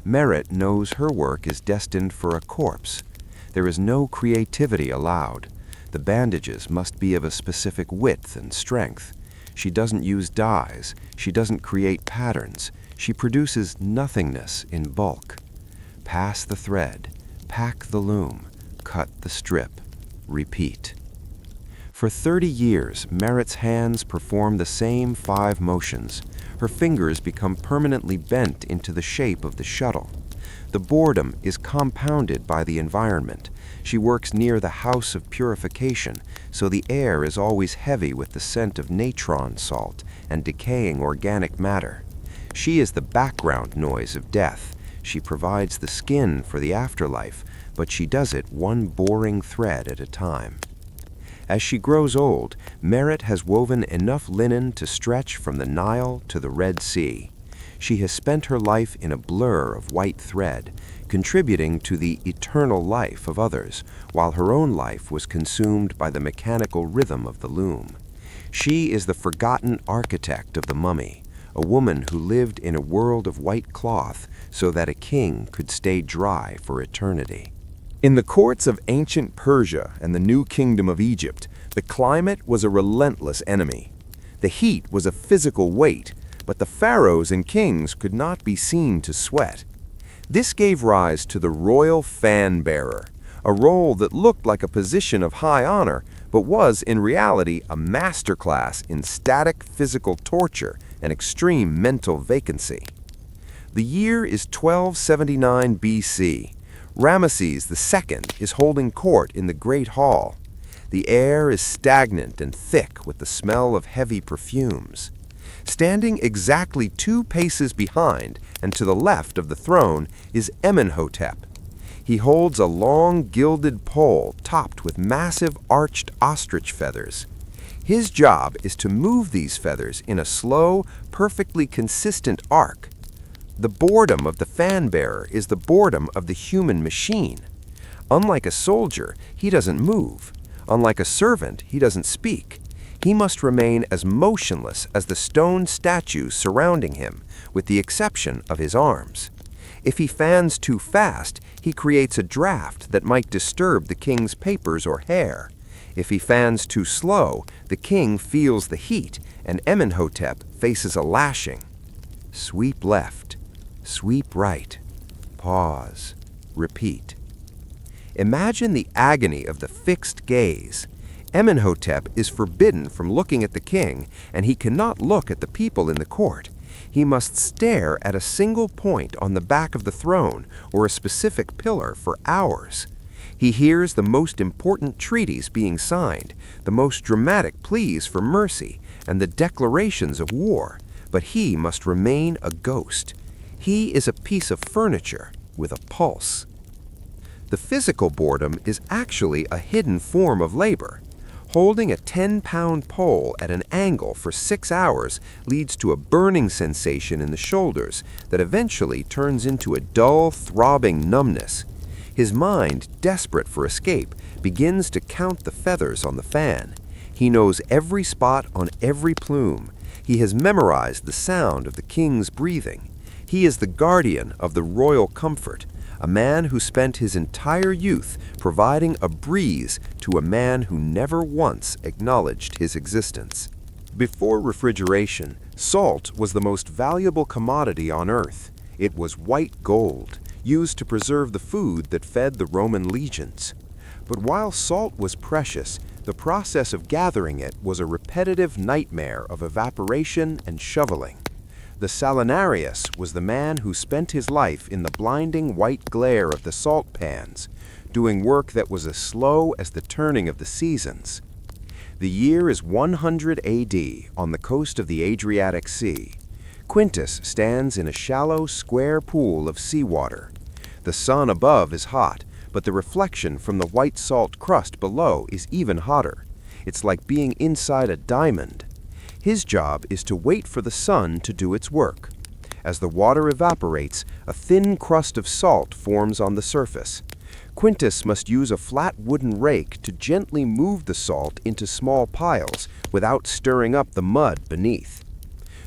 Merit knows her work is destined for a corpse. There is no creativity allowed. The bandages must be of a specific width and strength. She doesn't use dyes. She doesn't create patterns. She produces nothingness in bulk. Pass the thread, pack the loom, cut the strip, repeat. For 30 years, Merit's hands perform the same 5 motions. Her fingers become permanently bent into the shape of the shuttle. The boredom is compounded by the environment. She works near the house of purification, so the air is always heavy with the scent of natron salt and decaying organic matter. She is the background noise of death. She provides the skin for the afterlife, but she does it one boring thread at a time. As she grows old, Merit has woven enough linen to stretch from the Nile to the Red Sea. She has spent her life in a blur of white thread, contributing to the eternal life of others, while her own life was consumed by the mechanical rhythm of the loom. She is the forgotten architect of the mummy, a woman who lived in a world of white cloth so that a king could stay dry for eternity. In the courts of ancient Persia and the New Kingdom of Egypt, the climate was a relentless enemy. The heat was a physical weight, but the pharaohs and kings could not be seen to sweat. This gave rise to the royal fan-bearer, a role that looked like a position of high honor, but was in reality a masterclass in static physical torture and extreme mental vacancy. The year is 1279 BC. Ramesses II is holding court in the Great Hall. The air is stagnant and thick with the smell of heavy perfumes. Standing exactly 2 paces behind and to the left of the throne is Amenhotep. He holds a long gilded pole topped with massive arched ostrich feathers. His job is to move these feathers in a slow, perfectly consistent arc. The boredom of the fan-bearer is the boredom of the human machine. Unlike a soldier, he doesn't move. Unlike a servant, he doesn't speak. He must remain as motionless as the stone statues surrounding him, with the exception of his arms. If he fans too fast, he creates a draft that might disturb the king's papers or hair. If he fans too slow, the king feels the heat, and Amenhotep faces a lashing. Sweep left, sweep right, pause, repeat. Imagine the agony of the fixed gaze. Amenhotep is forbidden from looking at the king, and he cannot look at the people in the court. He must stare at a single point on the back of the throne or a specific pillar for hours. He hears the most important treaties being signed, the most dramatic pleas for mercy, and the declarations of war, but he must remain a ghost. He is a piece of furniture with a pulse. The physical boredom is actually a hidden form of labor. Holding a 10-pound pole at an angle for 6 hours leads to a burning sensation in the shoulders that eventually turns into a dull, throbbing numbness. His mind, desperate for escape, begins to count the feathers on the fan. He knows every spot on every plume. He has memorized the sound of the king's breathing. He is the guardian of the royal comfort, a man who spent his entire youth providing a breeze to a man who never once acknowledged his existence. Before refrigeration, salt was the most valuable commodity on earth. It was white gold, used to preserve the food that fed the Roman legions. But while salt was precious, the process of gathering it was a repetitive nightmare of evaporation and shoveling. The Salinarius was the man who spent his life in the blinding white glare of the salt pans, doing work that was as slow as the turning of the seasons. The year is 100 AD on the coast of the Adriatic Sea. Quintus stands in a shallow, square pool of seawater. The sun above is hot, but the reflection from the white salt crust below is even hotter. It's like being inside a diamond. His job is to wait for the sun to do its work. As the water evaporates, a thin crust of salt forms on the surface. Quintus must use a flat wooden rake to gently move the salt into small piles without stirring up the mud beneath.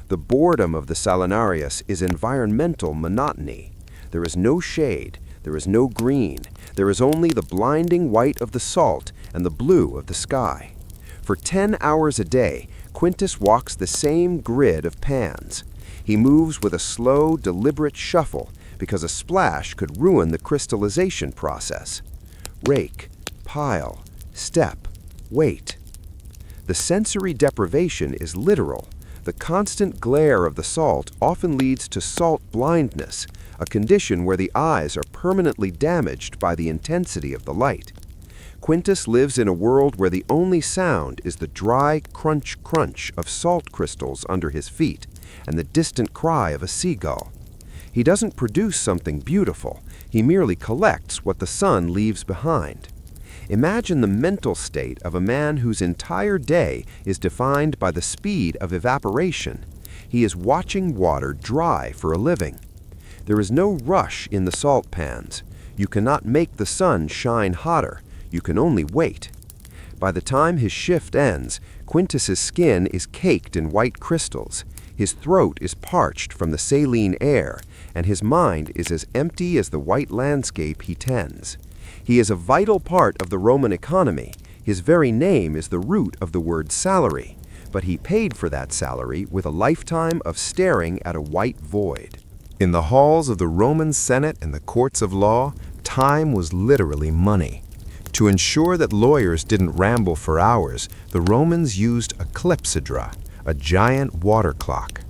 The boredom of the Salinarius is environmental monotony. There is no shade, there is no green, there is only the blinding white of the salt and the blue of the sky. For 10 hours a day, Quintus walks the same grid of pans. He moves with a slow, deliberate shuffle because a splash could ruin the crystallization process. Rake, pile, step, wait. The sensory deprivation is literal. The constant glare of the salt often leads to salt blindness, a condition where the eyes are permanently damaged by the intensity of the light. Quintus lives in a world where the only sound is the dry crunch-crunch of salt crystals under his feet and the distant cry of a seagull. He doesn't produce something beautiful, he merely collects what the sun leaves behind. Imagine the mental state of a man whose entire day is defined by the speed of evaporation. He is watching water dry for a living. There is no rush in the salt pans. You cannot make the sun shine hotter. You can only wait. By the time his shift ends, Quintus's skin is caked in white crystals. His throat is parched from the saline air, and his mind is as empty as the white landscape he tends. He is a vital part of the Roman economy. His very name is the root of the word salary, but he paid for that salary with a lifetime of staring at a white void. In the halls of the Roman Senate and the courts of law, time was literally money. To ensure that lawyers didn't ramble for hours, the Romans used a clepsydra, a giant water clock.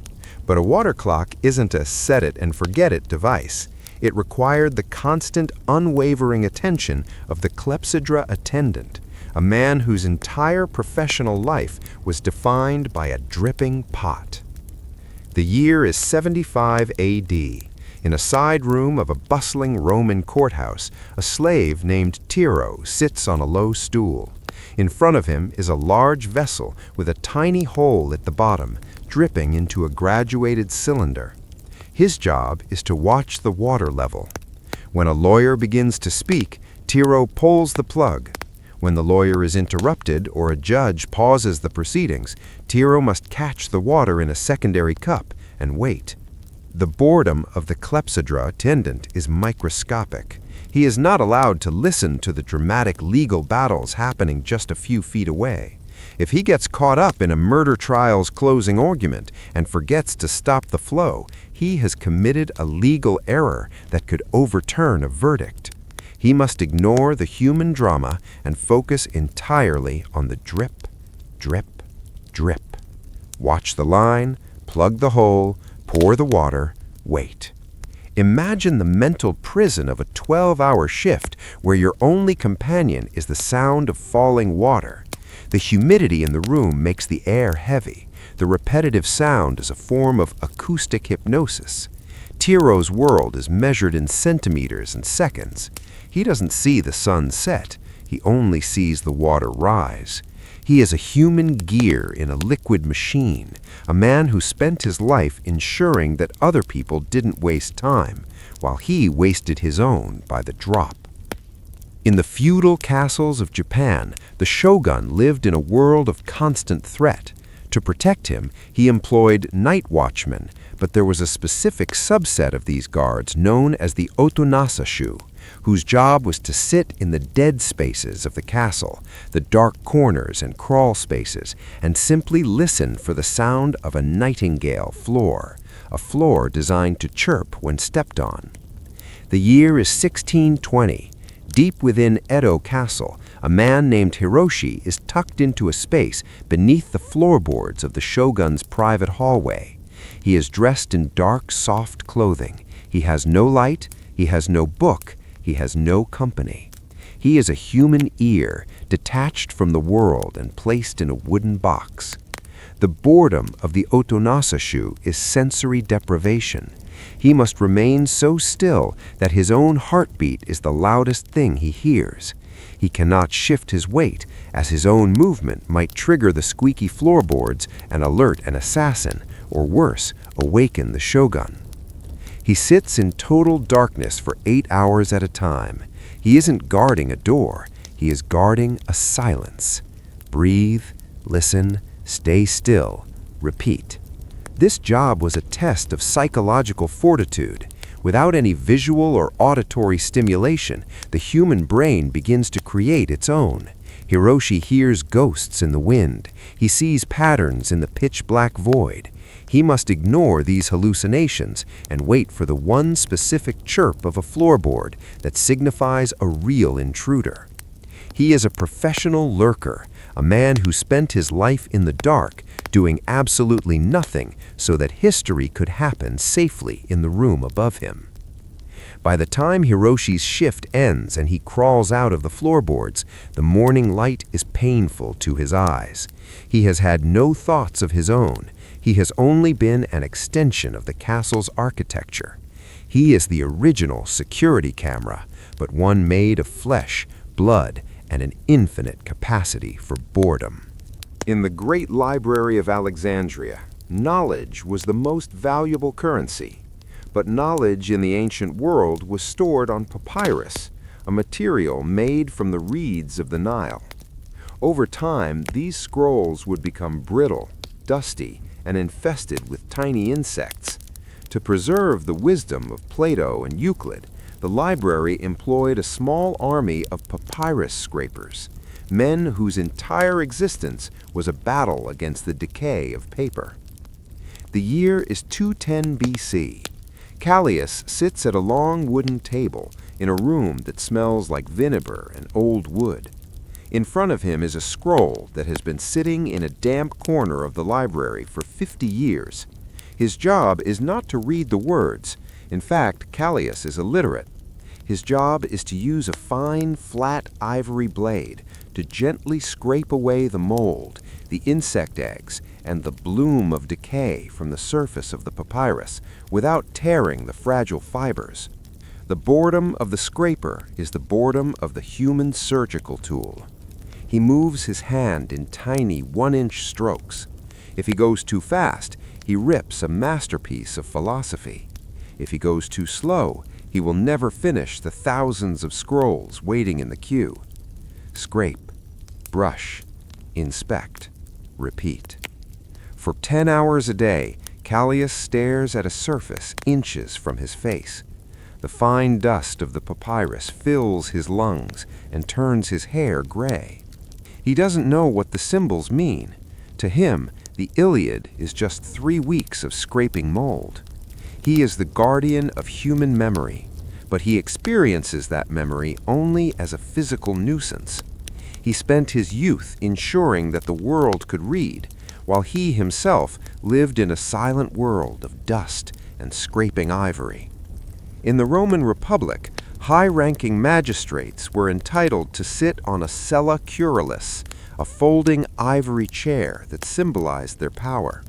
But a water clock isn't a set-it-and-forget-it device. It required the constant, unwavering attention of the clepsydra attendant, a man whose entire professional life was defined by a dripping pot. The year is 75 A.D. In a side room of a bustling Roman courthouse, a slave named Tiro sits on a low stool. In front of him is a large vessel with a tiny hole at the bottom, dripping into a graduated cylinder. His job is to watch the water level. When a lawyer begins to speak, Tiro pulls the plug. When the lawyer is interrupted or a judge pauses the proceedings, Tiro must catch the water in a secondary cup and wait. The boredom of the clepsydra attendant is microscopic. He is not allowed to listen to the dramatic legal battles happening just a few feet away. If he gets caught up in a murder trial's closing argument and forgets to stop the flow, he has committed a legal error that could overturn a verdict. He must ignore the human drama and focus entirely on the drip, drip, drip. Watch the line, plug the hole, pour the water, wait. Imagine the mental prison of a 12-hour shift where your only companion is the sound of falling water. The humidity in the room makes the air heavy. The repetitive sound is a form of acoustic hypnosis. Tiro's world is measured in centimeters and seconds. He doesn't see the sun set. He only sees the water rise. He is a human gear in a liquid machine, a man who spent his life ensuring that other people didn't waste time, while he wasted his own by the drop. In the feudal castles of Japan, the shogun lived in a world of constant threat. To protect him, he employed night watchmen, but there was a specific subset of these guards known as the otonasashu, whose job was to sit in the dead spaces of the castle, the dark corners and crawl spaces, and simply listen for the sound of a nightingale floor, a floor designed to chirp when stepped on. The year is 1620. Deep within Edo Castle, a man named Hiroshi is tucked into a space beneath the floorboards of the shogun's private hallway. He is dressed in dark, soft clothing. He has no light, he has no book, he has no company. He is a human ear, detached from the world and placed in a wooden box. The boredom of the otonasashu is sensory deprivation. He must remain so still that his own heartbeat is the loudest thing he hears. He cannot shift his weight, as his own movement might trigger the squeaky floorboards and alert an assassin, or worse, awaken the shogun. He sits in total darkness for 8 hours at a time. He isn't guarding a door, he is guarding a silence. Breathe, listen, stay still, repeat. This job was a test of psychological fortitude. Without any visual or auditory stimulation, the human brain begins to create its own. Hiroshi hears ghosts in the wind. He sees patterns in the pitch-black void. He must ignore these hallucinations and wait for the one specific chirp of a floorboard that signifies a real intruder. He is a professional lurker, a man who spent his life in the dark, doing absolutely nothing so that history could happen safely in the room above him. By the time Hiroshi's shift ends and he crawls out of the floorboards, the morning light is painful to his eyes. He has had no thoughts of his own. He has only been an extension of the castle's architecture. He is the original security camera, but one made of flesh, blood, and an infinite capacity for boredom. In the great library of Alexandria, knowledge was the most valuable currency. But knowledge in the ancient world was stored on papyrus, a material made from the reeds of the Nile. Over time, these scrolls would become brittle, dusty, and infested with tiny insects. To preserve the wisdom of Plato and Euclid, the library employed a small army of papyrus scrapers, men whose entire existence was a battle against the decay of paper. The year is 210 BC. Callias sits at a long wooden table in a room that smells like vinegar and old wood. In front of him is a scroll that has been sitting in a damp corner of the library for 50 years. His job is not to read the words. In fact, Callias is illiterate. His job is to use a fine, flat ivory blade to gently scrape away the mold, the insect eggs, and the bloom of decay from the surface of the papyrus without tearing the fragile fibers. The boredom of the scraper is the boredom of the human surgical tool. He moves his hand in tiny 1-inch strokes. If he goes too fast, he rips a masterpiece of philosophy. If he goes too slow, he will never finish the thousands of scrolls waiting in the queue. Scrape, brush, inspect, repeat. For 10 hours a day, Callias stares at a surface inches from his face. The fine dust of the papyrus fills his lungs and turns his hair gray. He doesn't know what the symbols mean. To him, the Iliad is just 3 weeks of scraping mold. He is the guardian of human memory, but he experiences that memory only as a physical nuisance. He spent his youth ensuring that the world could read, while he himself lived in a silent world of dust and scraping ivory. In the Roman Republic, high-ranking magistrates were entitled to sit on a sella curalis, a folding ivory chair that symbolized their power.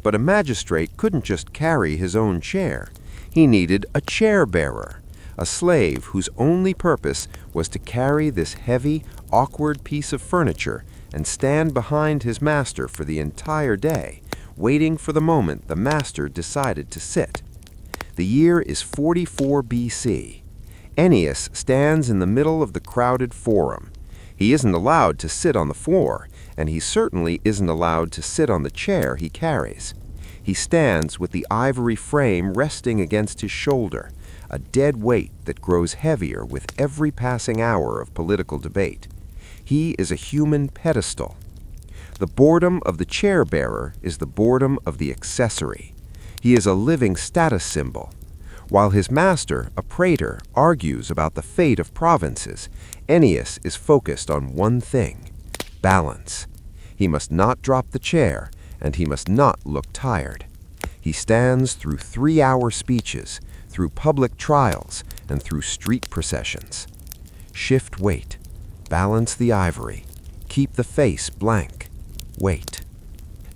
But a magistrate couldn't just carry his own chair. He needed a chair-bearer, a slave whose only purpose was to carry this heavy, awkward piece of furniture and stand behind his master for the entire day, waiting for the moment the master decided to sit. The year is 44 BC. Ennius stands in the middle of the crowded forum. He isn't allowed to sit on the floor, and he certainly isn't allowed to sit on the chair he carries. He stands with the ivory frame resting against his shoulder, a dead weight that grows heavier with every passing hour of political debate. He is a human pedestal. The boredom of the chair-bearer is the boredom of the accessory. He is a living status symbol. While his master, a praetor, argues about the fate of provinces, Ennius is focused on one thing: balance. He must not drop the chair, and he must not look tired. He stands through 3-hour speeches, through public trials, and through street processions. Shift weight. Balance the ivory. Keep the face blank. Wait.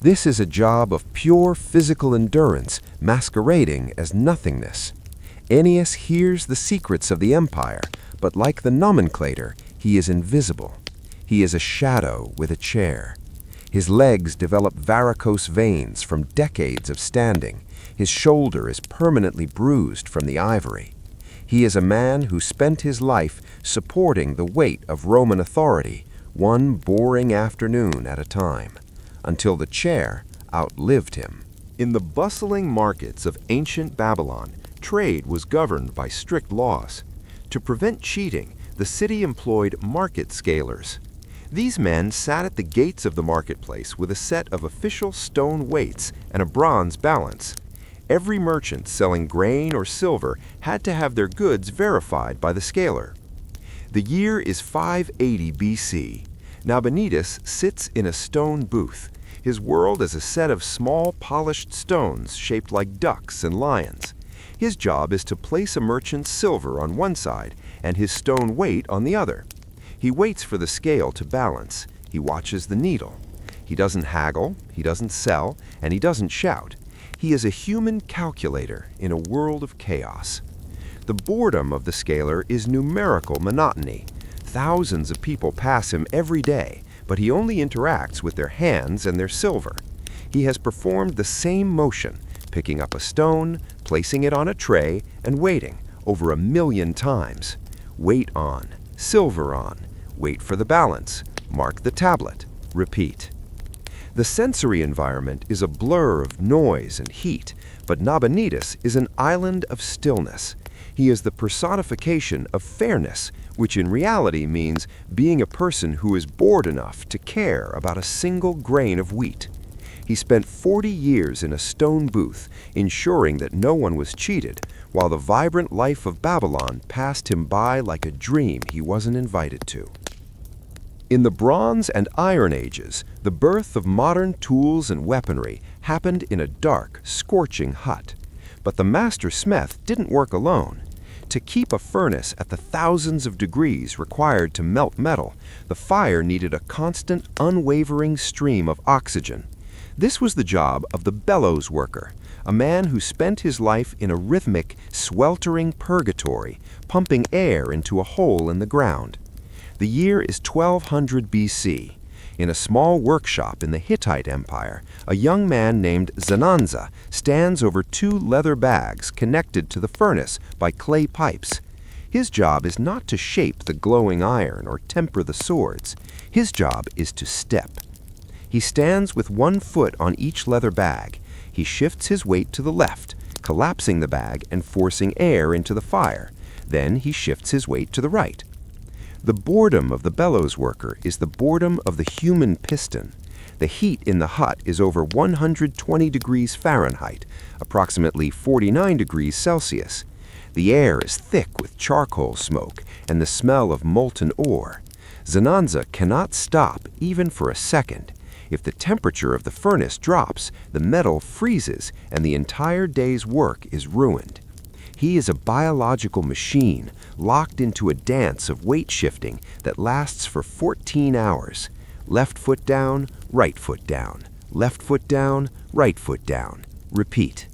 This is a job of pure physical endurance masquerading as nothingness. Ennius hears the secrets of the empire, but like the nomenclator, he is invisible. He is a shadow with a chair. His legs develop varicose veins from decades of standing. His shoulder is permanently bruised from the ivory. He is a man who spent his life supporting the weight of Roman authority, one boring afternoon at a time, until the chair outlived him. In the bustling markets of ancient Babylon, Trade was governed by strict laws. To prevent cheating, the city employed market scalers. These men sat at the gates of the marketplace with a set of official stone weights and a bronze balance. Every merchant selling grain or silver had to have their goods verified by the scaler. The year is 580 BC. Nabonidus sits in a stone booth. His world is a set of small polished stones shaped like ducks and lions. His job is to place a merchant's silver on one side and his stone weight on the other. He waits for the scale to balance. He watches the needle. He doesn't haggle, he doesn't sell, and he doesn't shout. He is a human calculator in a world of chaos. The boredom of the scaler is numerical monotony. Thousands of people pass him every day, but he only interacts with their hands and their silver. He has performed the same motion, picking up a stone, placing it on a tray, and waiting over 1,000,000 times. Weight on, silver on, wait for the balance, mark the tablet, repeat. The sensory environment is a blur of noise and heat, but Nabonidus is an island of stillness. He is the personification of fairness, which in reality means being a person who is bored enough to care about a single grain of wheat. He spent 40 years in a stone booth, ensuring that no one was cheated, while the vibrant life of Babylon passed him by like a dream he wasn't invited to. In the Bronze and Iron Ages, the birth of modern tools and weaponry happened in a dark, scorching hut. But the master smith didn't work alone. To keep a furnace at the thousands of degrees required to melt metal, the fire needed a constant, unwavering stream of oxygen. This was the job of the bellows worker, a man who spent his life in a rhythmic, sweltering purgatory, pumping air into a hole in the ground. The year is 1200 BC. In a small workshop in the Hittite Empire, a young man named Zananza stands over 2 leather bags connected to the furnace by clay pipes. His job is not to shape the glowing iron or temper the swords. His job is to step. He stands with 1 foot on each leather bag. He shifts his weight to the left, collapsing the bag and forcing air into the fire. Then he shifts his weight to the right. The boredom of the bellows worker is the boredom of the human piston. The heat in the hut is over 120 degrees Fahrenheit, approximately 49 degrees Celsius. The air is thick with charcoal smoke and the smell of molten ore. Zananza cannot stop even for a second. If the temperature of the furnace drops, the metal freezes and the entire day's work is ruined. He is a biological machine, locked into a dance of weight shifting that lasts for 14 hours. Left foot down, right foot down. Left foot down, right foot down. Repeat.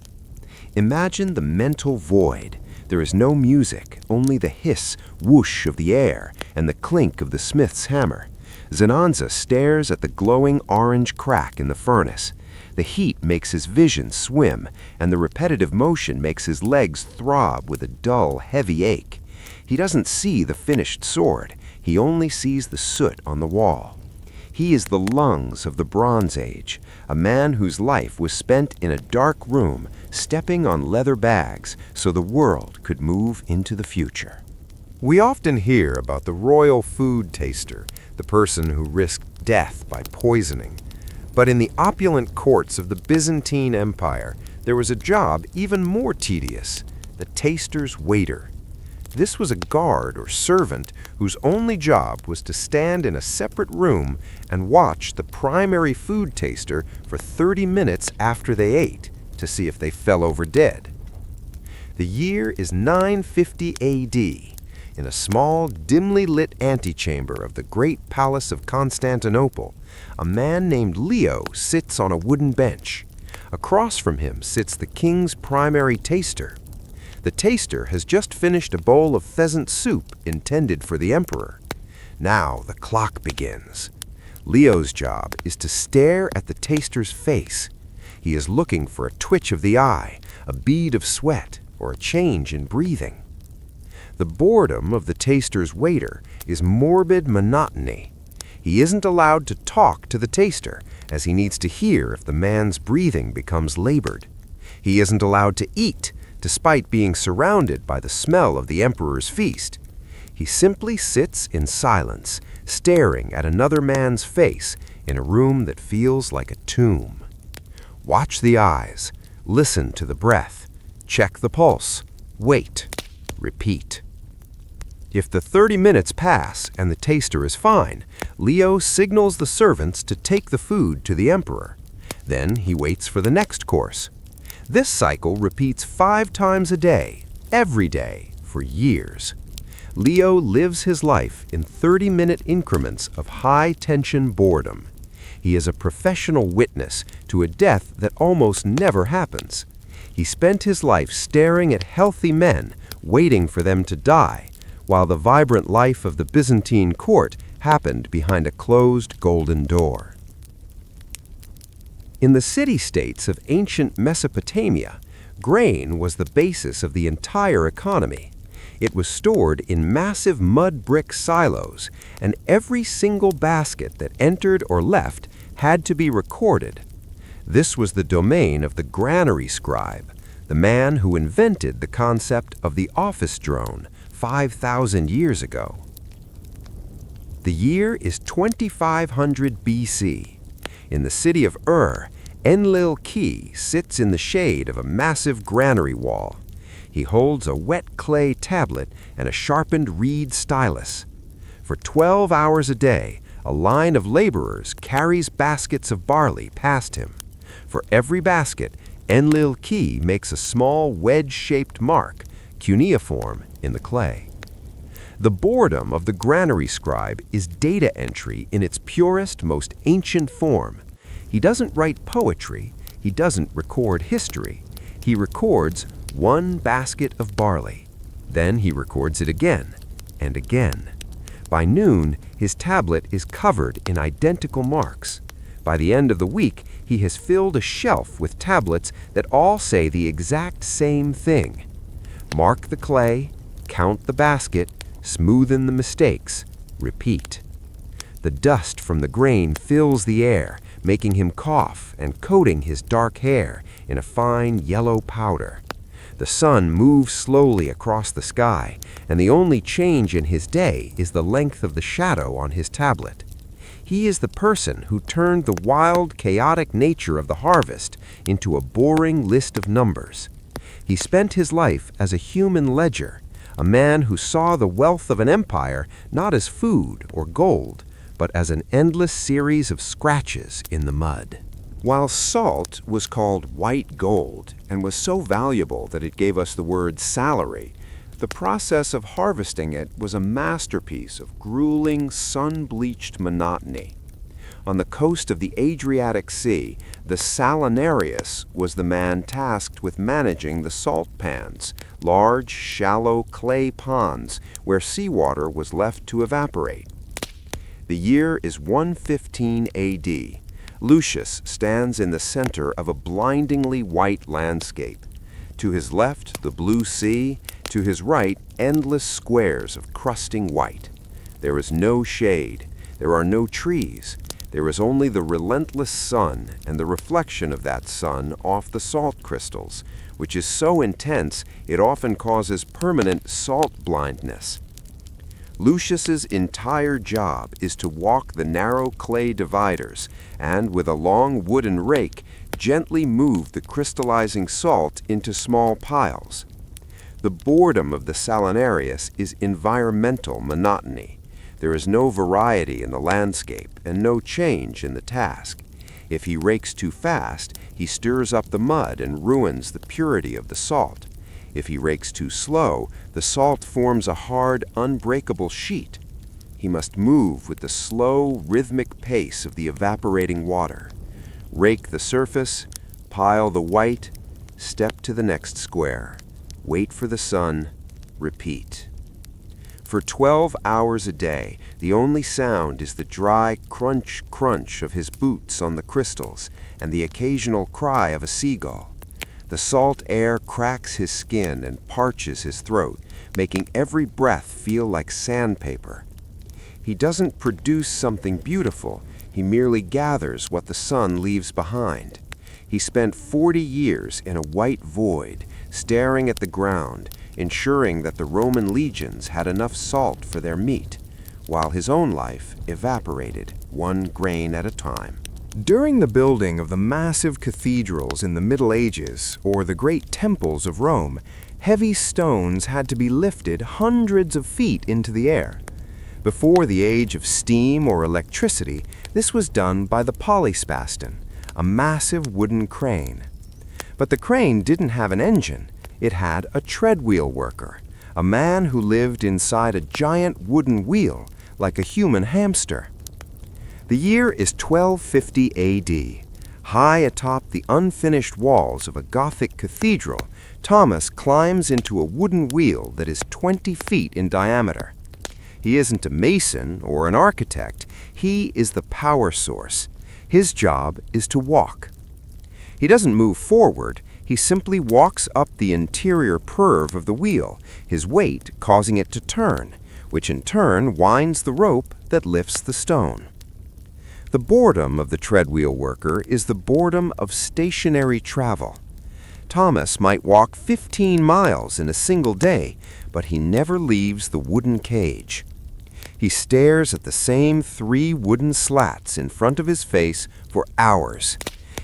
Imagine the mental void. There is no music, only the hiss, whoosh of the air and the clink of the smith's hammer. Zananza stares at the glowing orange crack in the furnace. The heat makes his vision swim, and the repetitive motion makes his legs throb with a dull, heavy ache. He doesn't see the finished sword. He only sees the soot on the wall. He is the lungs of the Bronze Age, a man whose life was spent in a dark room, stepping on leather bags so the world could move into the future. We often hear about the royal food taster, the person who risked death by poisoning. But in the opulent courts of the Byzantine Empire, there was a job even more tedious, the taster's waiter. This was a guard or servant whose only job was to stand in a separate room and watch the primary food taster for 30 minutes after they ate to see if they fell over dead. The year is 950 AD. In a small, dimly lit antechamber of the great palace of Constantinople, a man named Leo sits on a wooden bench. Across from him sits the king's primary taster. The taster has just finished a bowl of pheasant soup intended for the emperor. Now the clock begins. Leo's job is to stare at the taster's face. He is looking for a twitch of the eye, a bead of sweat, or a change in breathing. The boredom of the taster's waiter is morbid monotony. He isn't allowed to talk to the taster, as he needs to hear if the man's breathing becomes labored. He isn't allowed to eat. despite being surrounded by the smell of the emperor's feast. He simply sits in silence, staring at another man's face in a room that feels like a tomb. Watch the eyes, listen to the breath, check the pulse, wait, repeat. If the 30 minutes pass and the taster is fine, Leo signals the servants to take the food to the emperor. Then he waits for the next course. This cycle repeats 5 times a day, every day, for years. Leo lives his life in 30-minute increments of high-tension boredom. He is a professional witness to a death that almost never happens. He spent his life staring at healthy men, waiting for them to die, while the vibrant life of the Byzantine court happened behind a closed golden door. In the city-states of ancient Mesopotamia, grain was the basis of the entire economy. It was stored in massive mud brick silos, and every single basket that entered or left had to be recorded. This was the domain of the granary scribe, the man who invented the concept of the office drone 5,000 years ago. The year is 2500 BC. In the city of Enlil-ki sits in the shade of a massive granary wall. He holds a wet clay tablet and a sharpened reed stylus. For 12 hours a day, a line of laborers carries baskets of barley past him. For every basket, Enlil-ki makes a small wedge-shaped mark, cuneiform, in the clay. The boredom of the granary scribe is data entry in its purest, most ancient form. He doesn't write poetry. He doesn't record history. He records one basket of barley. Then he records it again and again. By noon, his tablet is covered in identical marks. By the end of the week, he has filled a shelf with tablets that all say the exact same thing. Mark the clay, count the basket, smoothen the mistakes, repeat. The dust from the grain fills the air, making him cough and coating his dark hair in a fine yellow powder. The sun moves slowly across the sky, and the only change in his day is the length of the shadow on his tablet. He is the person who turned the wild, chaotic nature of the harvest into a boring list of numbers. He spent his life as a human ledger, a man who saw the wealth of an empire not as food or gold, but as an endless series of scratches in the mud. While salt was called white gold and was so valuable that it gave us the word salary, the process of harvesting it was a masterpiece of grueling, sun-bleached monotony. On the coast of the Adriatic Sea, the salinarius was the man tasked with managing the salt pans, large, shallow clay ponds where seawater was left to evaporate. The year is 115 AD. Lucius stands in the center of a blindingly white landscape. To his left, the blue sea. To his right, endless squares of crusting white. There is no shade. There are no trees. There is only the relentless sun and the reflection of that sun off the salt crystals, which is so intense it often causes permanent salt blindness. Lucius's entire job is to walk the narrow clay dividers and, with a long wooden rake, gently move the crystallizing salt into small piles. The boredom of the salinarius is environmental monotony. There is no variety in the landscape and no change in the task. If he rakes too fast, he stirs up the mud and ruins the purity of the salt. If he rakes too slow, the salt forms a hard, unbreakable sheet. He must move with the slow, rhythmic pace of the evaporating water. Rake the surface, pile the white, step to the next square. Wait for the sun, repeat. For 12 hours a day, the only sound is the dry crunch-crunch of his boots on the crystals and the occasional cry of a seagull. The salt air cracks his skin and parches his throat, making every breath feel like sandpaper. He doesn't produce something beautiful, he merely gathers what the sun leaves behind. He spent 40 years in a white void, staring at the ground, ensuring that the Roman legions had enough salt for their meat, while his own life evaporated, one grain at a time. During the building of the massive cathedrals in the Middle Ages or the great temples of Rome, heavy stones had to be lifted hundreds of feet into the air. Before the age of steam or electricity, this was done by the polyspaston, a massive wooden crane. But the crane didn't have an engine. It had a treadwheel worker, a man who lived inside a giant wooden wheel, like a human hamster. The year is 1250 A.D. High atop the unfinished walls of a Gothic cathedral, Thomas climbs into a wooden wheel that is 20 feet in diameter. He isn't a mason or an architect. He is the power source. His job is to walk. He doesn't move forward. He simply walks up the interior curve of the wheel, his weight causing it to turn, which in turn winds the rope that lifts the stone. The boredom of the treadwheel worker is the boredom of stationary travel. Thomas might walk 15 miles in a single day, but he never leaves the wooden cage. He stares at the same 3 wooden slats in front of his face for hours.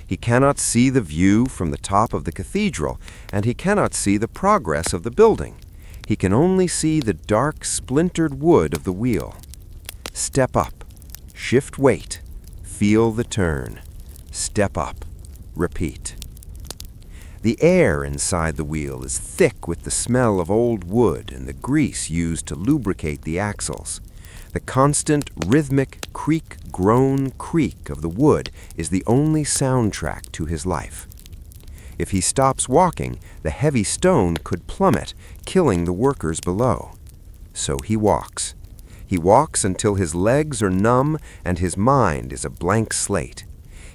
He cannot see the view from the top of the cathedral, and he cannot see the progress of the building. He can only see the dark, splintered wood of the wheel. Step up. Shift weight. Feel the turn. Step up. Repeat. The air inside the wheel is thick with the smell of old wood and the grease used to lubricate the axles. The constant, rhythmic creak of the wood is the only soundtrack to his life. If he stops walking, the heavy stone could plummet, killing the workers below. So he walks. He walks until his legs are numb and his mind is a blank slate.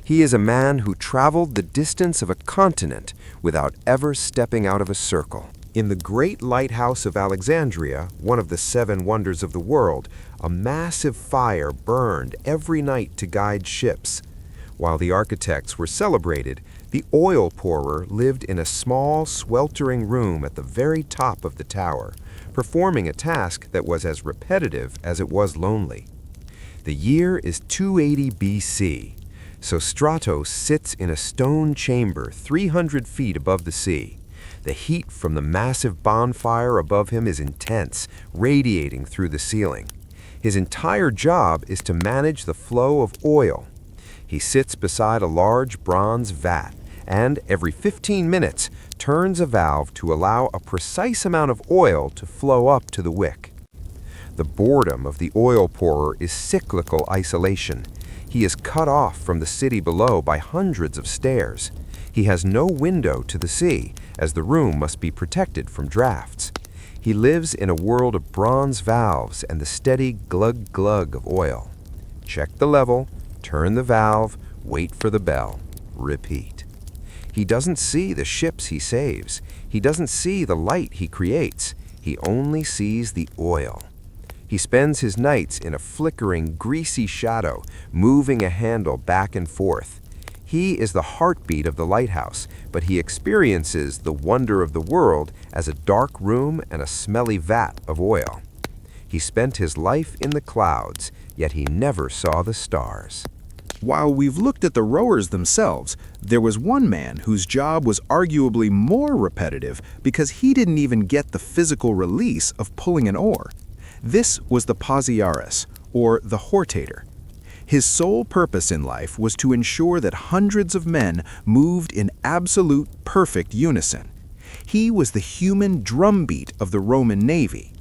He is a man who traveled the distance of a continent without ever stepping out of a circle. In the great lighthouse of Alexandria, one of the 7 wonders of the world, a massive fire burned every night to guide ships. While the architects were celebrated, the oil pourer lived in a small, sweltering room at the very top of the tower, performing a task that was as repetitive as it was lonely. The year is 280 B.C., so Stratos sits in a stone chamber 300 feet above the sea. The heat from the massive bonfire above him is intense, radiating through the ceiling. His entire job is to manage the flow of oil. He sits beside a large bronze vat and, every 15 minutes, turns a valve to allow a precise amount of oil to flow up to the wick. The boredom of the oil pourer is cyclical isolation. He is cut off from the city below by hundreds of stairs. He has no window to the sea, as the room must be protected from drafts. He lives in a world of bronze valves and the steady glug-glug of oil. Check the level, turn the valve, wait for the bell. Repeat. He doesn't see the ships he saves. He doesn't see the light he creates. He only sees the oil. He spends his nights in a flickering, greasy shadow, moving a handle back and forth. He is the heartbeat of the lighthouse, but he experiences the wonder of the world as a dark room and a smelly vat of oil. He spent his life in the clouds, yet he never saw the stars. While we've looked at the rowers themselves, there was one man whose job was arguably more repetitive because he didn't even get the physical release of pulling an oar. This was the Pasiaris, or the hortator. His sole purpose in life was to ensure that hundreds of men moved in absolute perfect unison. He was the human drumbeat of the Roman Navy.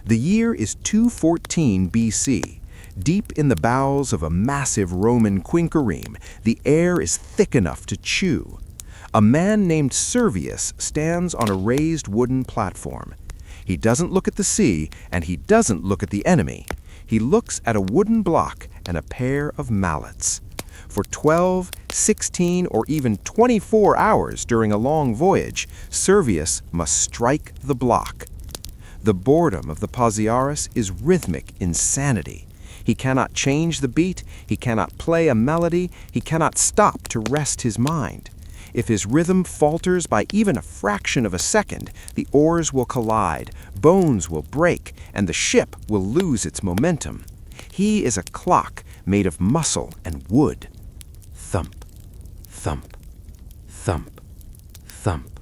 The year is 214 B.C. Deep in the bowels of a massive Roman quinquereme, the air is thick enough to chew. A man named Servius stands on a raised wooden platform. He doesn't look at the sea, and he doesn't look at the enemy. He looks at a wooden block and a pair of mallets. For 12, 16, or even 24 hours during a long voyage, Servius must strike the block. The boredom of the Pasiaris is rhythmic insanity. He cannot change the beat, he cannot play a melody, he cannot stop to rest his mind. If his rhythm falters by even a fraction of a second, the oars will collide, bones will break, and the ship will lose its momentum. He is a clock made of muscle and wood. Thump, thump, thump, thump.